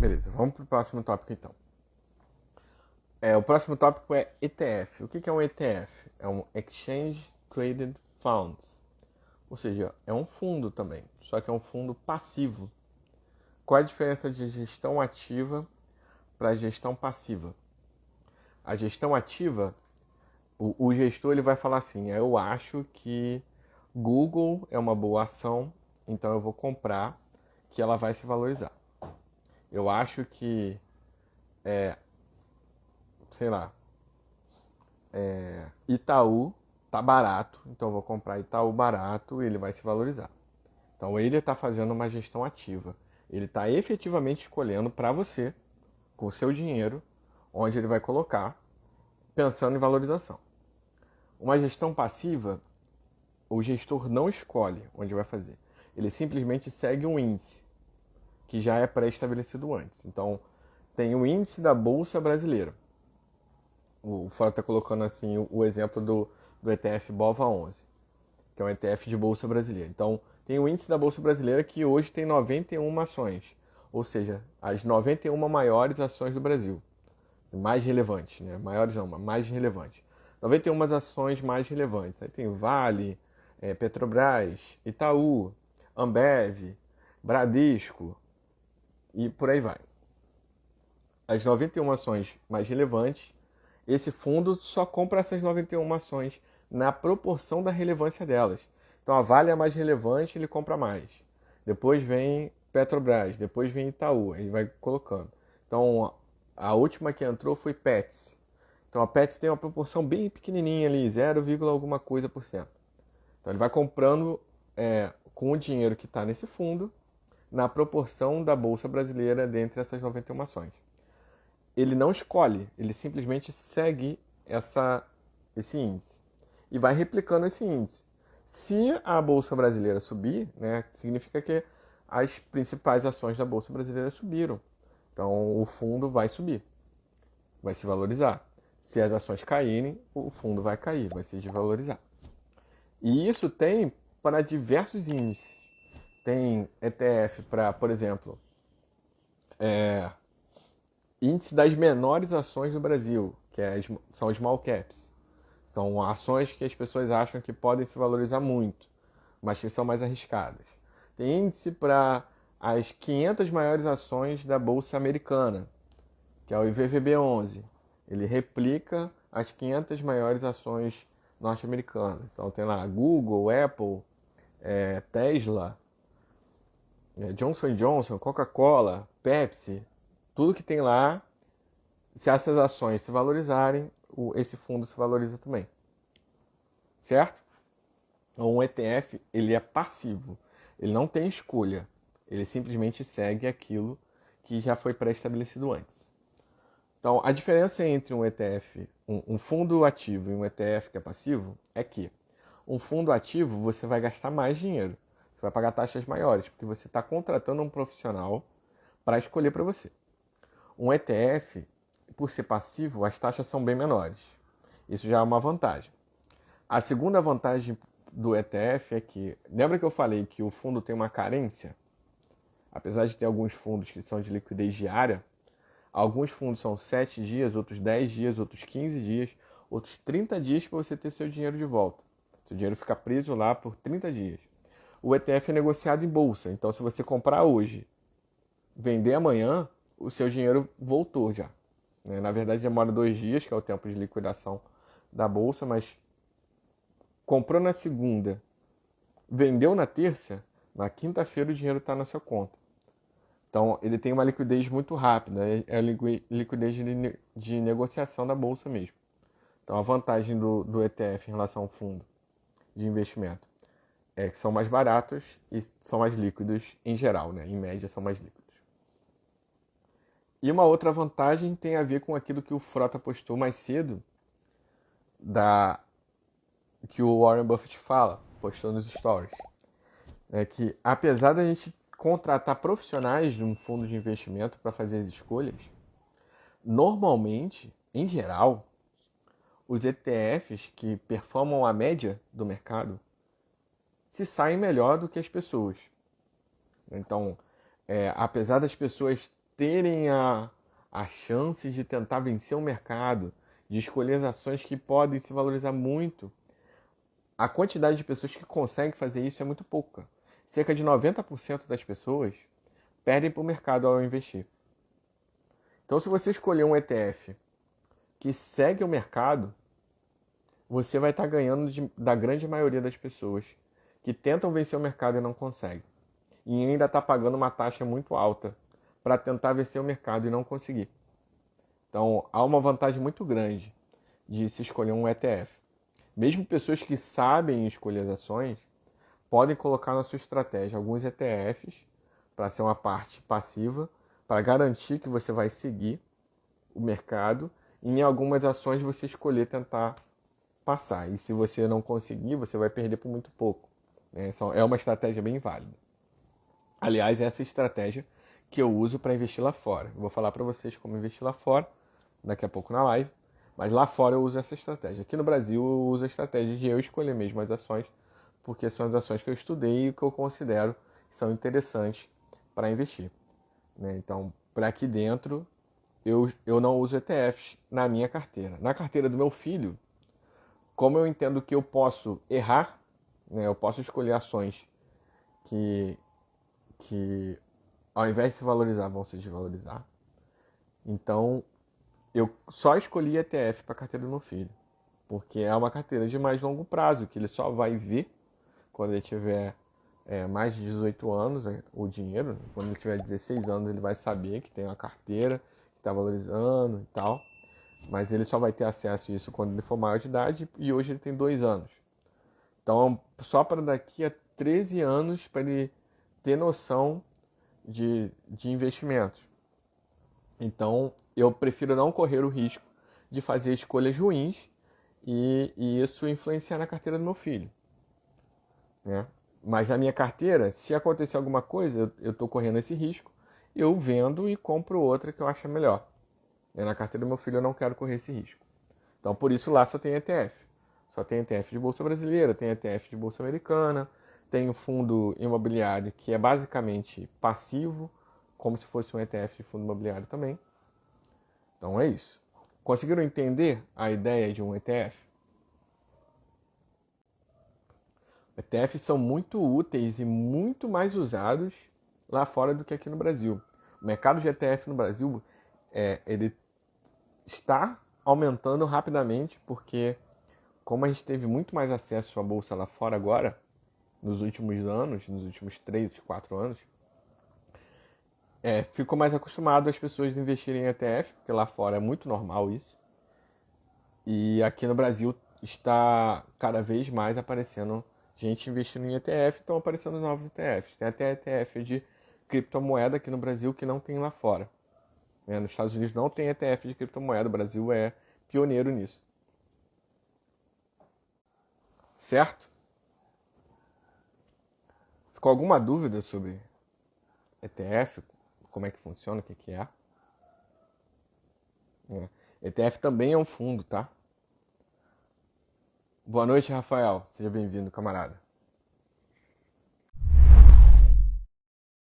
Beleza, vamos para o próximo tópico então. O próximo tópico é ETF. O que é um ETF? É um Exchange Traded Funds. Ou seja, é um fundo também, só que é um fundo passivo. Qual a diferença de gestão ativa para gestão passiva? A gestão ativa, o gestor ele vai falar assim: eu acho que Google é uma boa ação, então eu vou comprar, que ela vai se valorizar. Eu acho que, sei lá, Itaú tá barato, então eu vou comprar Itaú barato e ele vai se valorizar. Então ele está fazendo uma gestão ativa. Ele está efetivamente escolhendo para você, com o seu dinheiro, onde ele vai colocar, pensando em valorização. Uma gestão passiva, o gestor não escolhe onde vai fazer. Ele simplesmente segue um índice que já é pré-estabelecido antes. Então, tem o índice da Bolsa Brasileira. O Fábio está colocando assim o exemplo do ETF BOVA11, que é um ETF de Bolsa Brasileira. Então, tem o índice da Bolsa Brasileira que hoje tem 91 ações, ou seja, as 91 maiores ações do Brasil. Mais relevantes, né? Maiores não, mais relevantes. 91 ações mais relevantes. Aí tem Vale, Petrobras, Itaú, Ambev, Bradesco e por aí vai. As 91 ações mais relevantes, esse fundo só compra essas 91 ações na proporção da relevância delas. Então a Vale é a mais relevante, ele compra mais. Depois vem Petrobras, depois vem Itaú, ele vai colocando. Então a última que entrou foi Pets. Então a Pets tem uma proporção bem pequenininha ali, 0, alguma coisa por cento. Então ele vai comprando com o dinheiro que está nesse fundo, na proporção da Bolsa Brasileira dentre essas 91 ações. Ele não escolhe, ele simplesmente segue esse índice e vai replicando esse índice. Se a Bolsa Brasileira subir, né, significa que as principais ações da Bolsa Brasileira subiram. Então o fundo vai subir, vai se valorizar. Se as ações caírem, o fundo vai cair, vai se desvalorizar. E isso tem para diversos índices. Tem ETF para, por exemplo, índice das menores ações do Brasil, são small caps. São ações que as pessoas acham que podem se valorizar muito, mas que são mais arriscadas. Tem índice para as 500 maiores ações da Bolsa Americana, que é o IVVB11. Ele replica as 500 maiores ações norte-americanas. Então tem lá Google, Apple, Tesla, Johnson Johnson, Coca-Cola, Pepsi, tudo que tem lá. Se essas ações se valorizarem, esse fundo se valoriza também. Certo? Um ETF, ele é passivo. Ele não tem escolha. Ele simplesmente segue aquilo que já foi pré-estabelecido antes. Então, a diferença entre um ETF, um fundo ativo e um ETF que é passivo, é que um fundo ativo você vai gastar mais dinheiro. Você vai pagar taxas maiores, porque você está contratando um profissional para escolher para você. Um ETF, por ser passivo, as taxas são bem menores. Isso já é uma vantagem. A segunda vantagem do ETF é que, lembra que eu falei que o fundo tem uma carência? Apesar de ter alguns fundos que são de liquidez diária, alguns fundos são 7 dias, outros 10 dias, outros 15 dias, outros 30 dias para você ter seu dinheiro de volta. Seu dinheiro fica preso lá por 30 dias. O ETF é negociado em bolsa, então se você comprar hoje, vender amanhã, o seu dinheiro voltou já. Na verdade demora 2 dias, que é o tempo de liquidação da bolsa, mas comprou na segunda, vendeu na terça, na quinta-feira o dinheiro está na sua conta. Então ele tem uma liquidez muito rápida, é a liquidez de negociação da bolsa mesmo. Então a vantagem do ETF em relação ao fundo de investimento é que são mais baratos e são mais líquidos em geral, né? Em média são mais líquidos. E uma outra vantagem tem a ver com aquilo que o Frota postou mais cedo, que o Warren Buffett postou nos stories. É que apesar da gente contratar profissionais de um fundo de investimento para fazer as escolhas, normalmente, em geral, os ETFs que performam a média do mercado se saem melhor do que as pessoas. Então, apesar das pessoas terem a chance de tentar vencer o mercado, de escolher as ações que podem se valorizar muito, a quantidade de pessoas que conseguem fazer isso é muito pouca. Cerca de 90% das pessoas perdem para o mercado ao investir. Então, se você escolher um ETF que segue o mercado, você vai estar ganhando da grande maioria das pessoas que tentam vencer o mercado e não conseguem. E ainda está pagando uma taxa muito alta para tentar vencer o mercado e não conseguir. Então, há uma vantagem muito grande de se escolher um ETF. Mesmo pessoas que sabem escolher as ações, podem colocar na sua estratégia alguns ETFs para ser uma parte passiva, para garantir que você vai seguir o mercado e em algumas ações você escolher tentar passar. E se você não conseguir, você vai perder por muito pouco. É uma estratégia bem válida. Aliás, essa é a estratégia que eu uso para investir lá fora. Eu vou falar para vocês como investir lá fora daqui a pouco na live. Mas lá fora eu uso essa estratégia. Aqui no Brasil eu uso a estratégia de eu escolher mesmo as ações, porque são as ações que eu estudei e que eu considero que são interessantes para investir. Então, para aqui dentro, eu não uso ETFs na minha carteira. Na carteira do meu filho, como eu entendo que eu posso errar, eu posso escolher ações que ao invés de se valorizar, vão se desvalorizar. Então, eu só escolhi ETF para a carteira do meu filho, porque é uma carteira de mais longo prazo, que ele só vai ver quando ele tiver mais de 18 anos, o dinheiro. Quando ele tiver 16 anos, ele vai saber que tem uma carteira, que está valorizando e tal. Mas ele só vai ter acesso a isso quando ele for maior de idade, e hoje ele tem 2 anos. Então, só para daqui a 13 anos, para ele ter noção de investimentos. Então, eu prefiro não correr o risco de fazer escolhas ruins e isso influenciar na carteira do meu filho. Mas na minha carteira, se acontecer alguma coisa, eu estou correndo esse risco, eu vendo e compro outra que eu acho melhor. Na carteira do meu filho eu não quero correr esse risco. Então, por isso lá só tem ETF. Só tem ETF de Bolsa Brasileira, tem ETF de Bolsa Americana, tem o fundo imobiliário que é basicamente passivo, como se fosse um ETF de fundo imobiliário também. Então é isso. Conseguiram entender a ideia de um ETF? ETFs são muito úteis e muito mais usados lá fora do que aqui no Brasil. O mercado de ETF no Brasil ele está aumentando rapidamente porque, como a gente teve muito mais acesso à bolsa lá fora agora, nos últimos anos, nos últimos 3, 4 anos, ficou mais acostumado as pessoas a investirem em ETF, porque lá fora é muito normal isso. E aqui no Brasil está cada vez mais aparecendo gente investindo em ETF, estão aparecendo novos ETFs. Tem até ETF de criptomoeda aqui no Brasil que não tem lá fora. Nos Estados Unidos não tem ETF de criptomoeda, o Brasil é pioneiro nisso. Certo? Ficou alguma dúvida sobre ETF? Como é que funciona? O que é? ETF também é um fundo, tá? Boa noite, Rafael. Seja bem-vindo, camarada.